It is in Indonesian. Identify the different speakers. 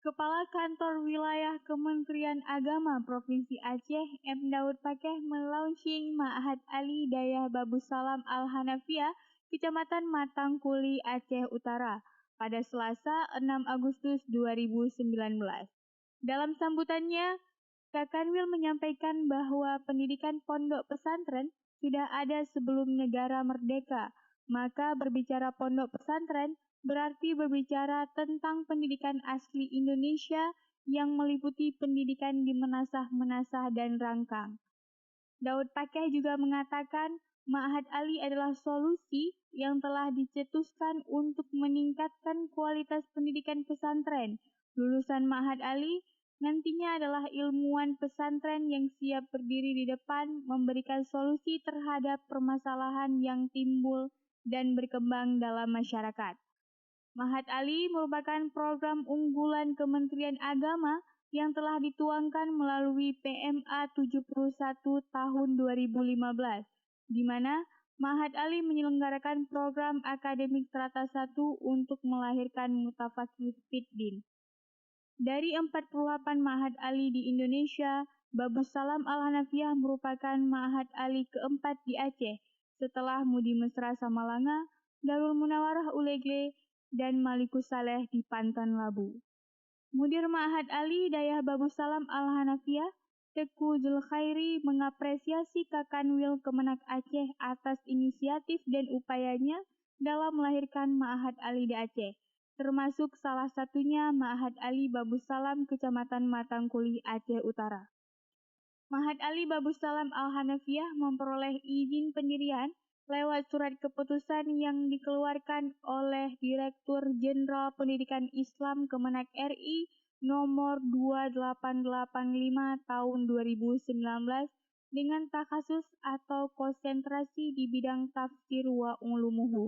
Speaker 1: Kepala Kantor Wilayah Kementerian Agama Provinsi Aceh, M. Daud Pakeh, melaunching Ma'had Ali Dayah Babussalam Al-Hanafiah, Kecamatan Matangkuli, Aceh Utara, pada Selasa 6 Agustus 2019. Dalam sambutannya, Kakanwil menyampaikan bahwa pendidikan pondok pesantren sudah ada sebelum negara merdeka, maka berbicara pondok pesantren berarti berbicara tentang pendidikan asli Indonesia yang meliputi pendidikan di menasah-menasah dan rangkang. Daud Pakeh juga mengatakan Ma'had Ali adalah solusi yang telah dicetuskan untuk meningkatkan kualitas pendidikan pesantren. Lulusan Ma'had Ali nantinya adalah ilmuwan pesantren yang siap berdiri di depan memberikan solusi terhadap permasalahan yang timbul dan berkembang dalam masyarakat. Ma'had Ali merupakan program unggulan Kementerian Agama yang telah dituangkan melalui PMA 71 tahun 2015, di mana Ma'had Ali menyelenggarakan program akademik strata 1 untuk melahirkan mutafaqih fiddin. Dari 48 Ma'had Ali di Indonesia, Babussalam Al-Hanafiah merupakan Ma'had Ali keempat di Aceh, setelah Mudi Mesra Samalanga, Darul Munawarah Ulegle, dan Malikus Saleh di Pantan Labu. Mudir Ma'had Ali Dayah Babussalam Al-Hanafiah, Teku Zulkhairi, mengapresiasi Kakanwil Kemenak Aceh atas inisiatif dan upayanya dalam melahirkan Ma'had Ali di Aceh, termasuk salah satunya Ma'had Ali Babussalam Kecamatan Matangkuli, Aceh Utara. Ma'had Ali Babussalam Al-Hanafiah memperoleh izin pendirian lewat surat keputusan yang dikeluarkan oleh Direktur Jenderal Pendidikan Islam Kemenak RI nomor 2885 tahun 2019 dengan takhasus atau konsentrasi di bidang tafsir wa ulumuhu.